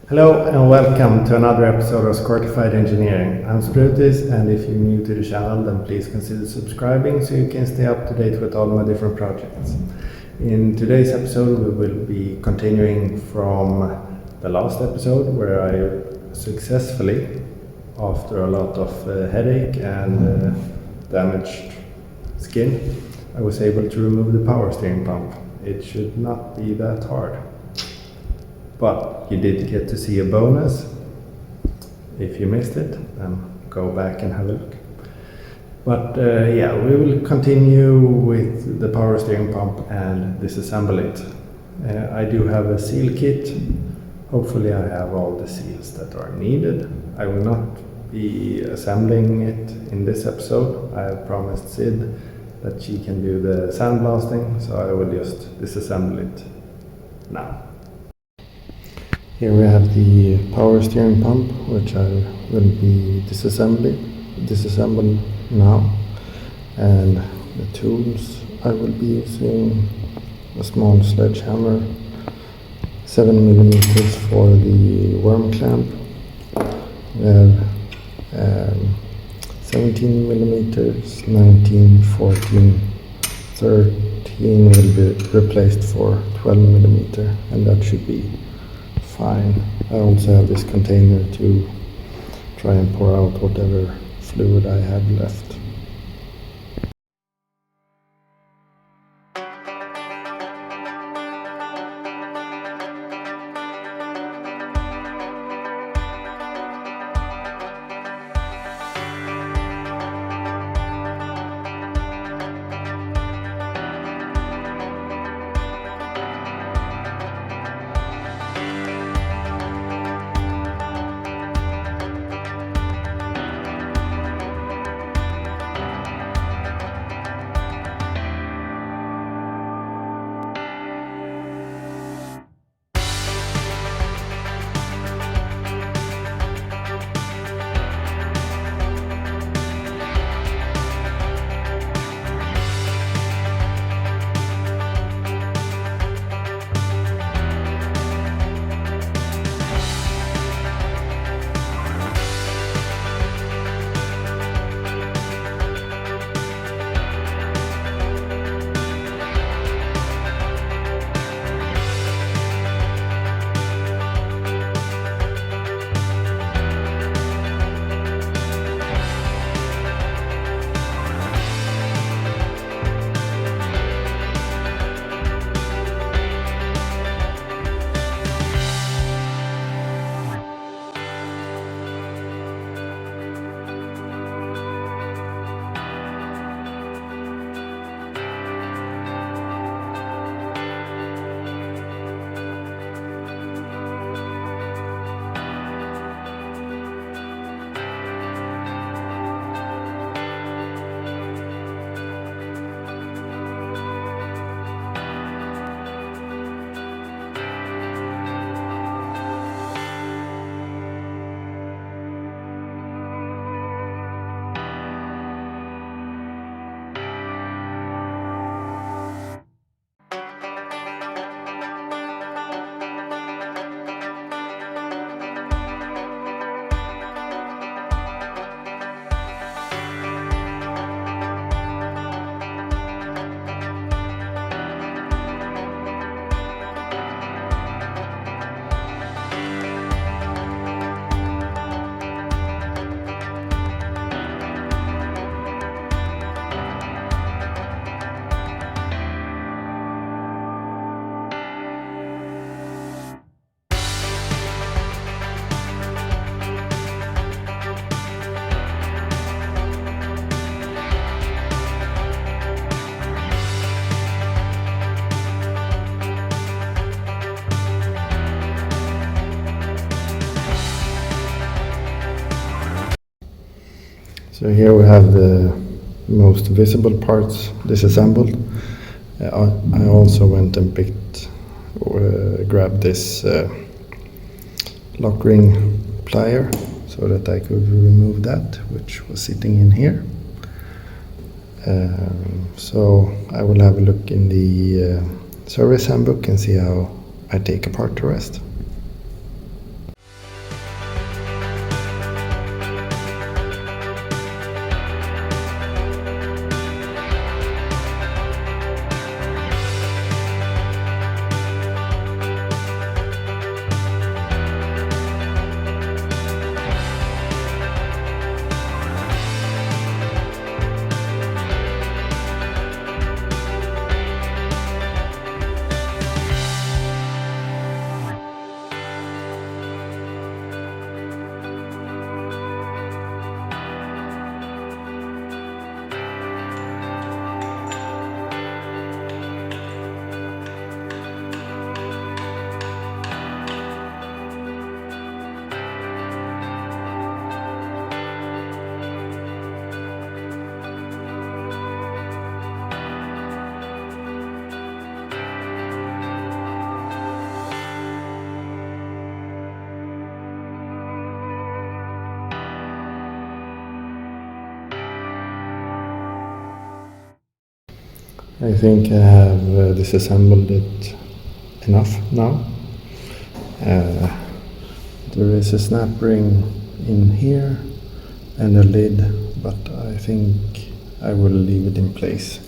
Hello and welcome to another episode of Squirtified Engineering. I'm Sprutis, and if you're new to the channel then please consider subscribing so you can stay up to date with all my different projects. In today's episode we will be continuing from the last episode where I successfully, after a lot of headache and damaged skin, I was able to remove the power steering pump. It should not be that hard. But you did get to see a bonus. If you missed it, then go back and have a look. But yeah, we will continue with the power steering pump and disassemble it. I do have a seal kit. Hopefully I have all the seals that are needed. I will not be assembling it in this episode. I have promised Sid that she can do the sandblasting, so I will just disassemble it now. Here we have the power steering pump, which I will be disassemble now, and the tools I will be using: a small sledgehammer, 7mm for the worm clamp. We have 17mm, 19, 14, 13 will be replaced for 12mm, and that should be fine. I also have this container to try and pour out whatever fluid I have left. So here we have the most visible parts disassembled. I also went and grabbed this lock ring plier so that I could remove that, which was sitting in here. So I will have a look in the service handbook and see how I take apart the rest. I think I have disassembled it enough now. There is a snap ring in here and a lid, but I think I will leave it in place.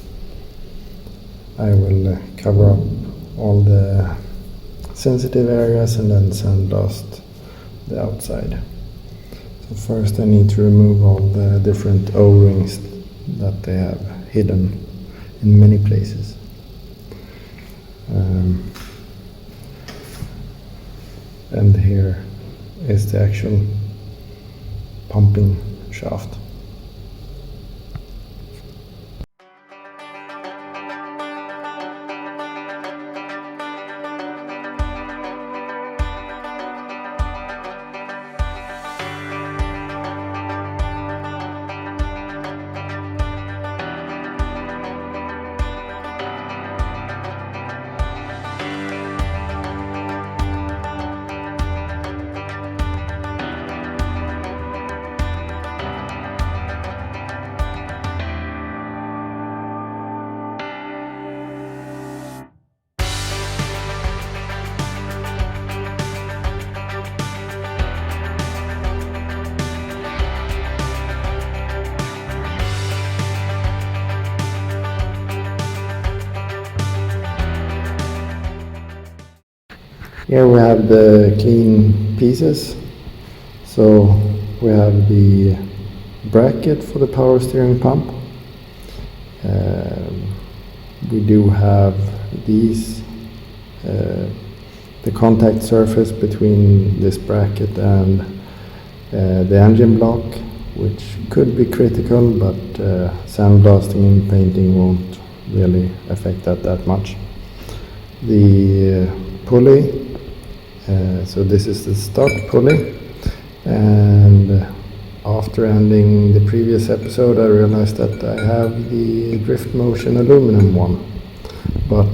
I will cover up all the sensitive areas and then sandblast the outside. So first I need to remove all the different O-rings that they have hidden in many places. And here is the actual pumping shaft. Here we have the clean pieces. So we have the bracket for the power steering pump. We do have these, the contact surface between this bracket and the engine block, which could be critical, but sandblasting and painting won't really affect that much. The pulley. So this is the stock pulley, and after ending the previous episode I realized that I have the Drift Motion aluminum one, but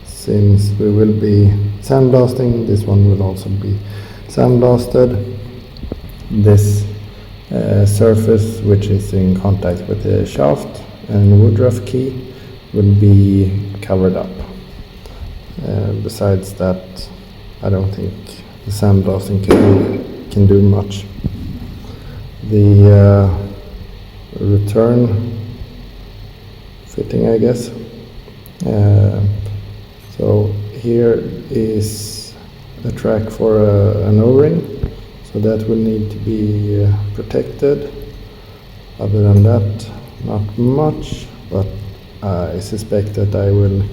since we will be sandblasting, this one will also be sandblasted. This surface, which is in contact with the shaft and woodruff key, will be covered up. Besides that, I don't think the sandblasting can do much. The return fitting, I guess. So here is a track for an O-ring, so that will need to be protected. Other than that, not much, but I suspect that I will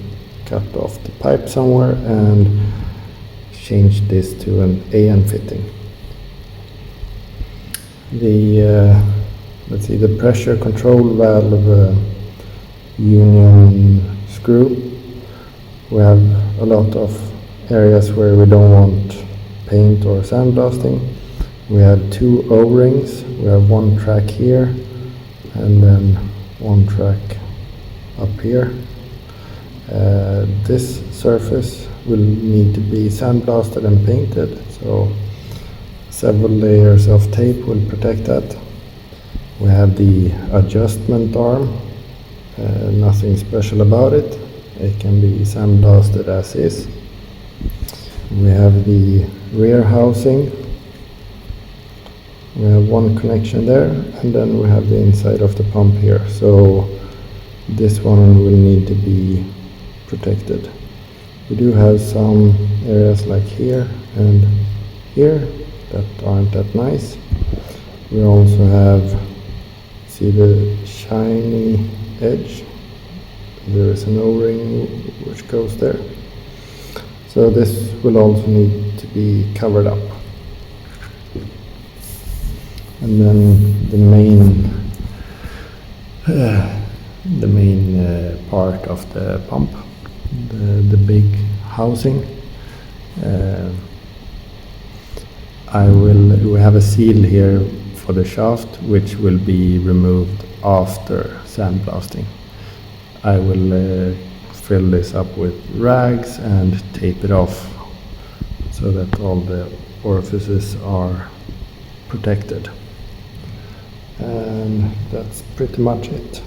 cut off the pipe somewhere and change this to an AN fitting. The let's see, the pressure control valve union screw. We have a lot of areas where we don't want paint or sandblasting. We have two O-rings. We have one track here and then one track up here. This surface will need to be sandblasted and painted, so several layers of tape will protect that. We have the adjustment arm, nothing special about it. It can be sandblasted as is. We have the rear housing. We have one connection there, and then we have the inside of the pump here. So this one will need to be protected. We do have some areas like here and here that aren't that nice. We also have, see the shiny edge? There is an O-ring which goes there. So this will also need to be covered up. And then the main part of the pump, the big housing. We have a seal here for the shaft, which will be removed after sandblasting. I will fill this up with rags and tape it off so that all the orifices are protected. And that's pretty much it.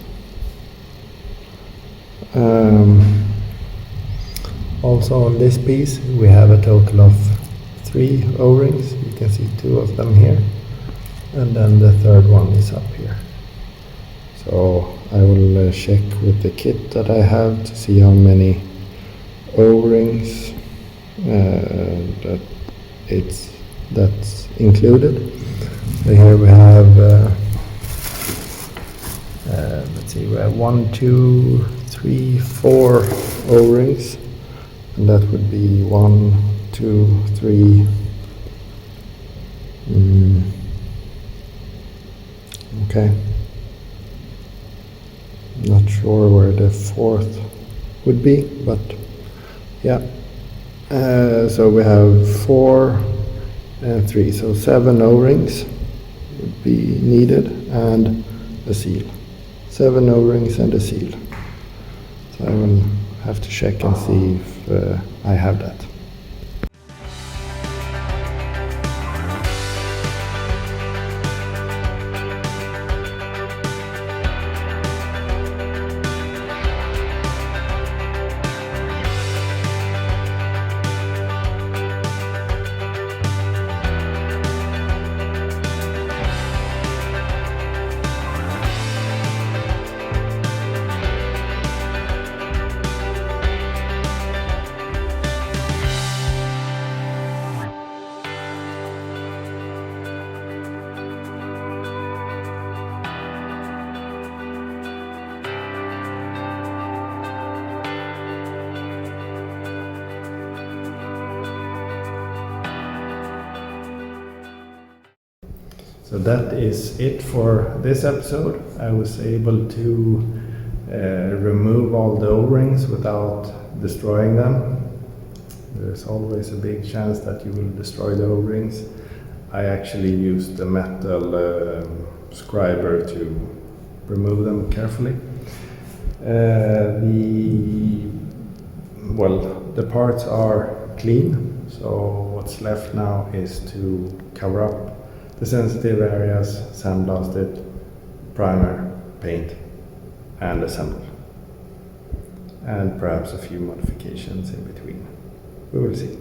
Also on this piece we have a total of 3 O-rings. You can see 2 of them here, and then the third one is up here. So I will check with the kit that I have to see how many O-rings that's included. So here we have let's see, we have 1, 2, 3, 4 O-rings, and that would be 1, 2, 3. Okay. Not sure where the 4th would be, but yeah. So we have 4 and 3, so 7 O-rings would be needed, and a seal. 7 O-rings and a seal. So I will have to check and see if I have that. So that is it for this episode. I was able to remove all the O-rings without destroying them. There's always a big chance that you will destroy the O-rings. I actually used the metal scriber to remove them carefully. The parts are clean, so what's left now is to cover up the sensitive areas, sandblast it, primer, paint, and assemble. And perhaps a few modifications in between. We will see.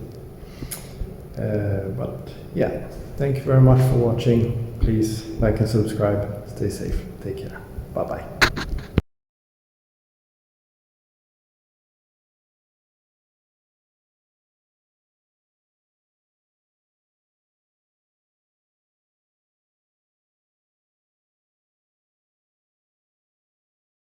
But yeah, thank you very much for watching. Please like and subscribe. Stay safe. Take care. Bye bye.